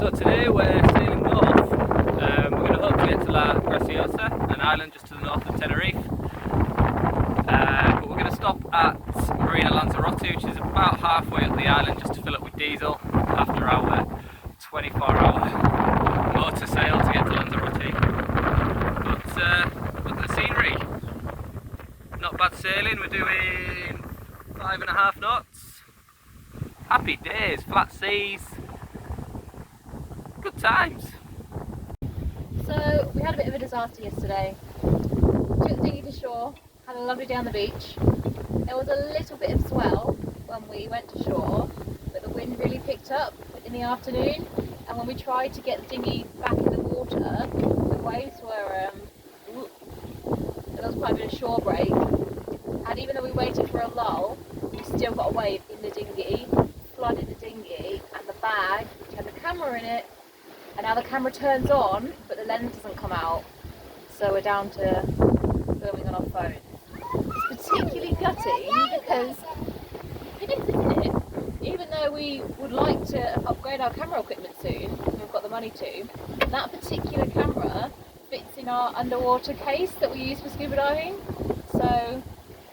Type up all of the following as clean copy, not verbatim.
So today we're sailing north. We're going to hope to get to La Graciosa, an island just to the north of Tenerife. But we're going to stop at Marina Lanzarote, which is about halfway up the island, just to fill up with diesel after our 24-hour motor sail to get to Lanzarote. But look at the scenery. Not bad sailing, we're doing 5.5 knots. Happy days, flat seas. Good times. So we had a bit of a disaster yesterday. Took the dinghy to shore, had a lovely day on the beach. There was a little bit of swell when we went to shore, but the wind really picked up in the afternoon, and when we tried to get the dinghy back in the water, the waves were there was quite a bit of shore break, and even though we waited for a lull, we still got a wave in the dinghy, flooded the dinghy, and the bag, which had the camera in it. And now the camera turns on, but the lens doesn't come out. So we're down to filming on our phone. It's particularly gutting because it is, isn't it? Even though we would like to upgrade our camera equipment soon, we've got the money to, that particular camera fits in our underwater case that we use for scuba diving. So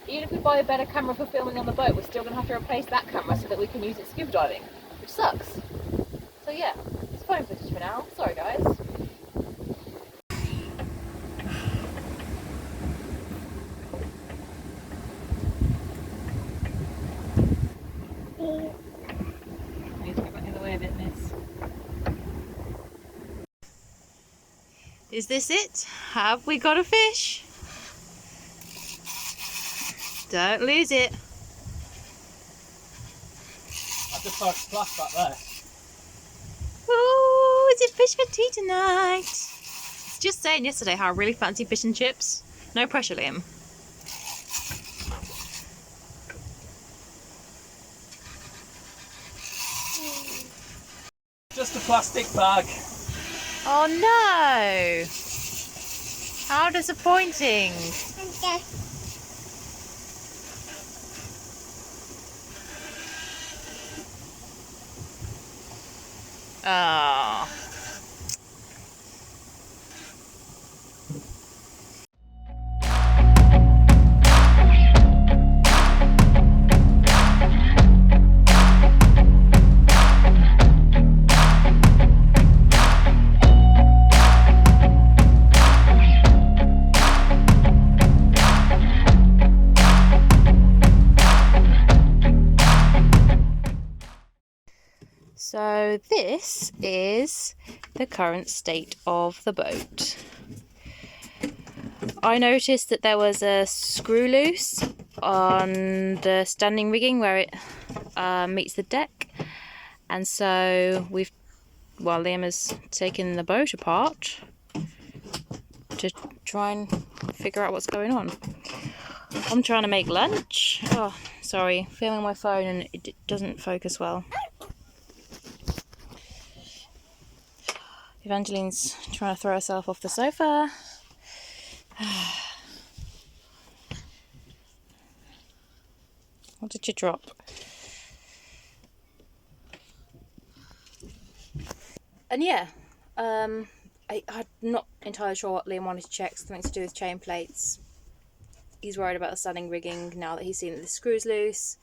even if we buy a better camera for filming on the boat, we're still going to have to replace that camera so that we can use it scuba diving, which sucks. So yeah. Phone footage for now. Sorry guys. Need to go back the other way a bit, miss. Is this it? Have we got a fish? Don't lose it. I just saw a splash back there. Oh, is it fish for tea tonight? Just saying yesterday how I really fancy fish and chips. No pressure, Liam. Just a plastic bag. Oh no! How disappointing. Oh. So this is the current state of the boat. I noticed that there was a screw loose on the standing rigging where it meets the deck, and so Liam has taken the boat apart to try and figure out what's going on. I'm trying to make lunch. Oh, sorry, filming my phone and it doesn't focus well. Evangeline's trying to throw herself off the sofa. What did you drop? And yeah, I'm not entirely sure what Liam wanted to check. Something to do with chain plates. He's worried about the standing rigging now that he's seen that the screw's loose.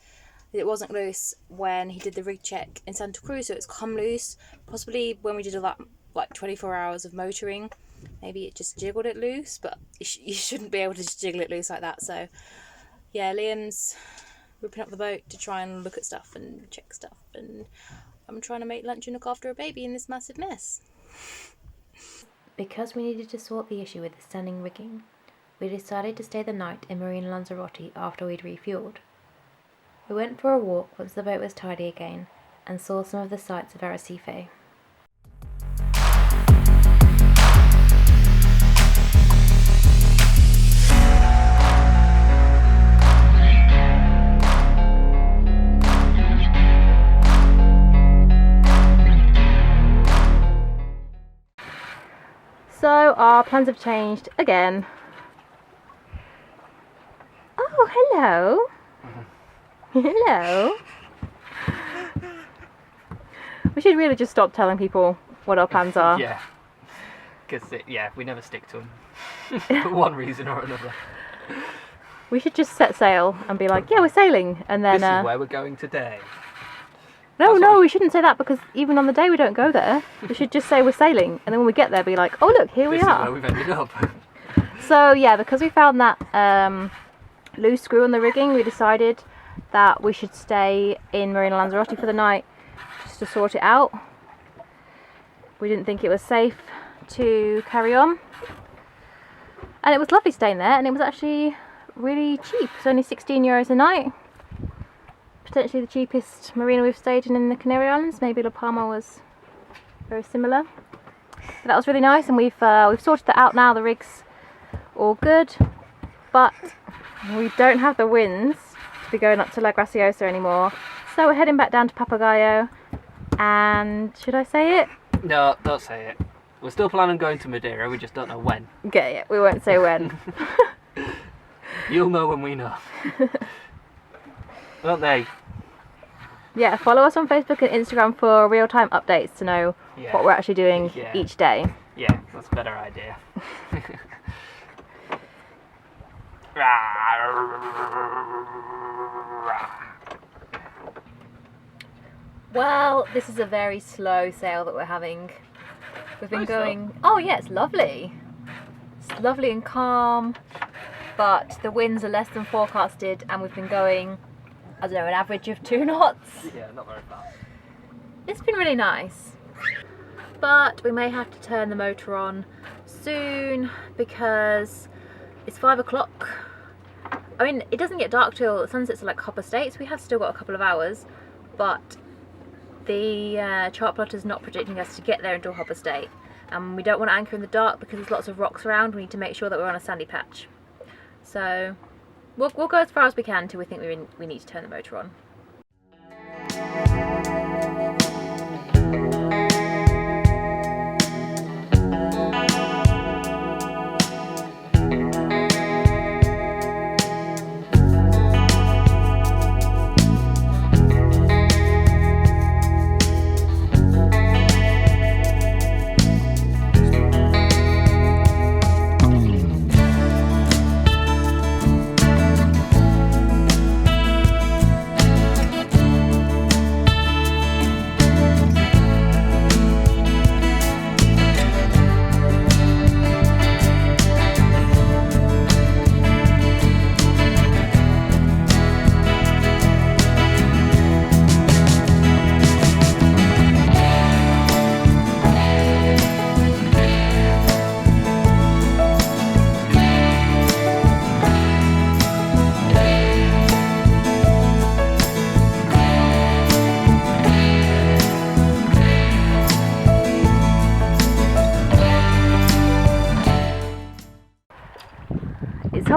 It wasn't loose when he did the rig check in Santa Cruz, so it's come loose. Possibly when we did all that, like 24 hours of motoring, maybe it just jiggled it loose, but you shouldn't be able to just jiggle it loose like that. So yeah, Liam's ripping up the boat to try and look at stuff and check stuff, and I'm trying to make lunch and look after a baby in this massive mess. Because we needed to sort the issue with the standing rigging, we decided to stay the night in Marina Lanzarote after we'd refueled. We went for a walk once the boat was tidy again and saw some of the sights of Arrecife. So our plans have changed again. Oh, hello. Hello. We should really just stop telling people what our plans are. Yeah. Because, we never stick to them. For one reason or another. We should just set sail and be like, yeah, we're sailing. And then... This is where we're going today. No, we shouldn't say that because even on the day we don't go there. We should just say we're sailing. And then when we get there, be like, oh, look, here we are. This is where we've ended up. So, yeah, because we found that loose screw on the rigging, we decided that we should stay in Marina Lanzarote for the night just to sort it out. We didn't think it was safe to carry on. And it was lovely staying there, and it was actually really cheap. It's only €16 a night. Potentially the cheapest marina we've stayed in the Canary Islands. Maybe La Palma was very similar. But that was really nice, and we've sorted that out now. The rig's all good, but we don't have the winds to be going up to La Graciosa anymore. So we're heading back down to Papagayo, and should I say it? No, don't say it. We're still planning on going to Madeira, we just don't know when. Okay, yeah, we won't say when. You'll know when we know. Won't they? Yeah, follow us on Facebook and Instagram for real-time updates to know what we're actually doing each day. Yeah, that's a better idea. Well, this is a very slow sail that we're having. We've been going... Oh yeah, it's lovely. It's lovely and calm, but the winds are less than forecasted, and we've been going, I don't know, an average of 2 knots. Yeah, not very fast. It's been really nice, but we may have to turn the motor on soon because it's 5 o'clock. I mean, it doesn't get dark till sunsets are like Hopper States. We have still got a couple of hours, but the chart plotter's not predicting us to get there until Hopper State. And we don't want to anchor in the dark because there's lots of rocks around. We need to make sure that we're on a sandy patch. So we'll go as far as we can until we think we need to turn the motor on.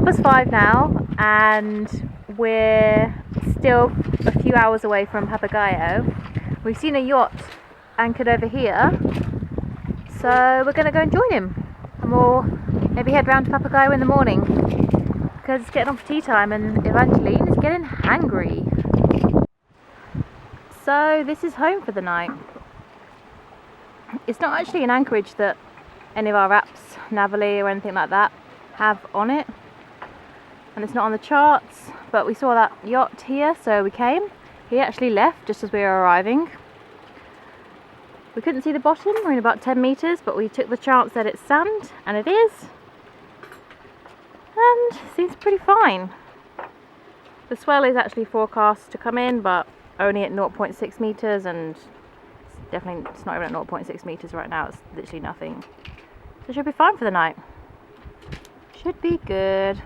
It's 5 now, and we're still a few hours away from Papagayo. We've seen a yacht anchored over here, so we're going to go and join him, and we'll maybe head round to Papagayo in the morning because it's getting on for tea time and Evangeline is getting hangry. So this is home for the night. It's not actually an anchorage that any of our apps, Navily or anything like that, have on it, and it's not on the charts, but we saw that yacht here, so we came. He actually left just as we were arriving. We couldn't see the bottom, we're in about 10 meters, but we took the chance that it's sand, and it is, and seems pretty fine. The swell is actually forecast to come in, but only at 0.6 meters, and it's not even at 0.6 meters right now. It's literally nothing, so it should be fine for the night. Should be good.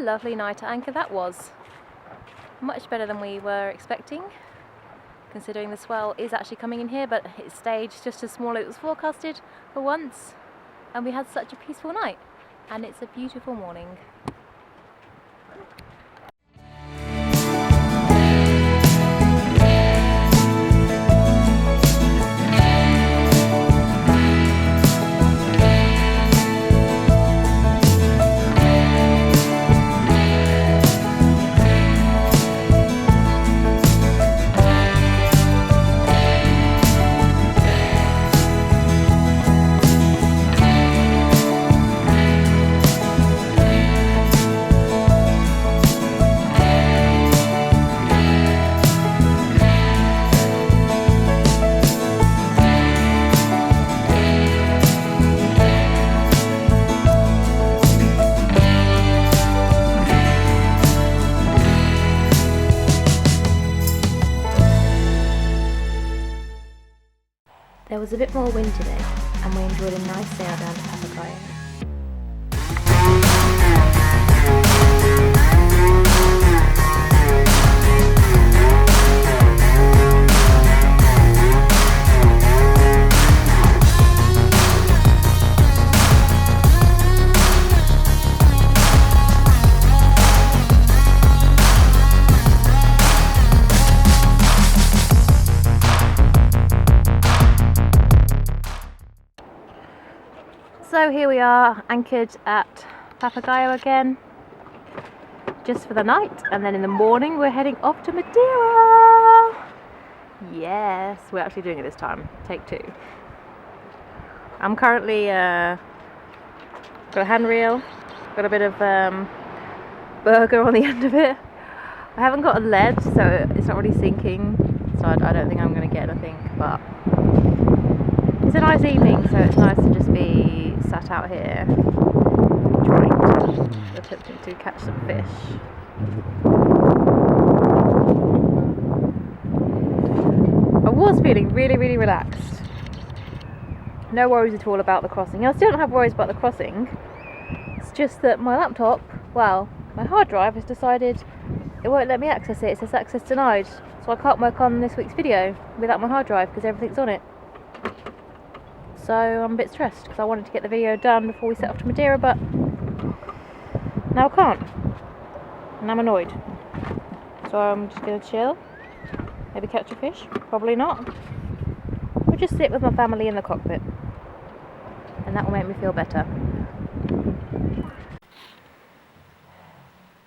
lovely night at anchor that was. Much better than we were expecting, considering the swell is actually coming in here, but it stayed just as small as it was forecasted for once, and we had such a peaceful night, and it's a beautiful morning. There was a bit more wind today, and we enjoyed a nice sail down to Papagayo. So here we are, anchored at Papagayo again, just for the night, and then in the morning we're heading off to Madeira. Yes, we're actually doing it this time, take 2. I'm currently got a handrail, got a bit of burger on the end of it. I haven't got a lead, so it's not really sinking, so I don't think I'm going to get anything, but it's a nice evening, so it's nice to just be sat out here attempting to catch some fish. I was feeling really relaxed. No worries at all about the crossing. I still don't have worries about the crossing. It's just that my laptop, well, my hard drive has decided it won't let me access it. It says access denied. So I can't work on this week's video without my hard drive because everything's on it. So I'm a bit stressed because I wanted to get the video done before we set off to Madeira, but now I can't. And I'm annoyed. So I'm just going to chill. Maybe catch a fish. Probably not. Or just sit with my family in the cockpit. And that will make me feel better.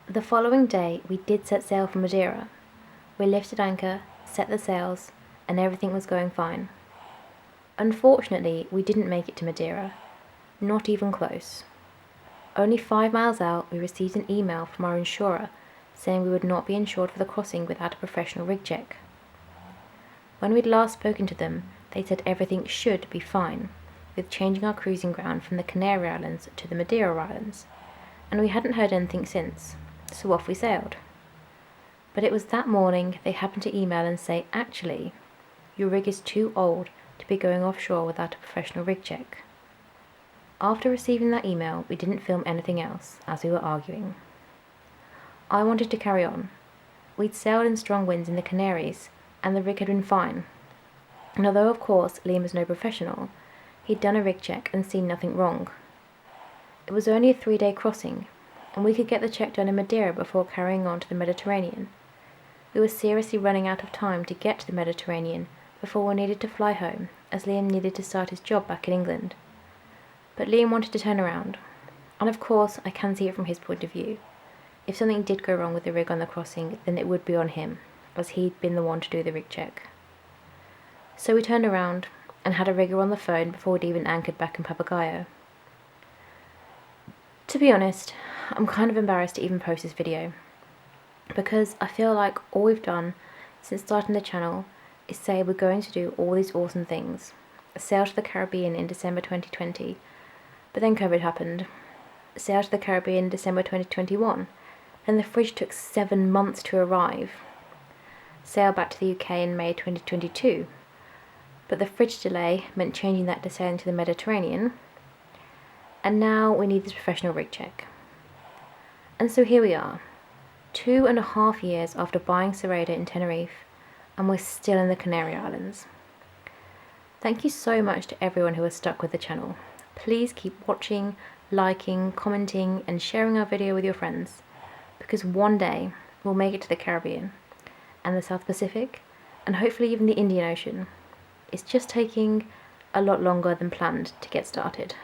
The following day we did set sail for Madeira. We lifted anchor, set the sails, and everything was going fine. Unfortunately, we didn't make it to Madeira, not even close. Only 5 miles out, we received an email from our insurer saying we would not be insured for the crossing without a professional rig check. When we'd last spoken to them, they said everything should be fine, with changing our cruising ground from the Canary Islands to the Madeira Islands, and we hadn't heard anything since, so off we sailed. But it was that morning they happened to email and say, actually, your rig is too old to be going offshore without a professional rig check. After receiving that email, we didn't film anything else, as we were arguing. I wanted to carry on. We'd sailed in strong winds in the Canaries, and the rig had been fine. And although of course Liam was no professional, he'd done a rig check and seen nothing wrong. It was only a 3-day crossing, and we could get the check done in Madeira before carrying on to the Mediterranean. We were seriously running out of time to get to the Mediterranean before we needed to fly home, as Liam needed to start his job back in England. But Liam wanted to turn around, and of course I can see it from his point of view. If something did go wrong with the rig on the crossing, then it would be on him, as he'd been the one to do the rig check. So we turned around and had a rigger on the phone before we'd even anchored back in Papagayo. To be honest, I'm kind of embarrassed to even post this video, because I feel like all we've done since starting the channel is say we're going to do all these awesome things. Sail to the Caribbean in December 2020, but then COVID happened. Sail to the Caribbean in December 2021, and the fridge took 7 months to arrive. Sail back to the UK in May 2022, but the fridge delay meant changing that to sailing to the Mediterranean, and now we need this professional rig check. And so here we are, 2.5 years after buying Sareda in Tenerife, and we're still in the Canary Islands. Thank you so much to everyone who has stuck with the channel. Please keep watching, liking, commenting and sharing our video with your friends, because one day we'll make it to the Caribbean and the South Pacific and hopefully even the Indian Ocean. It's just taking a lot longer than planned to get started.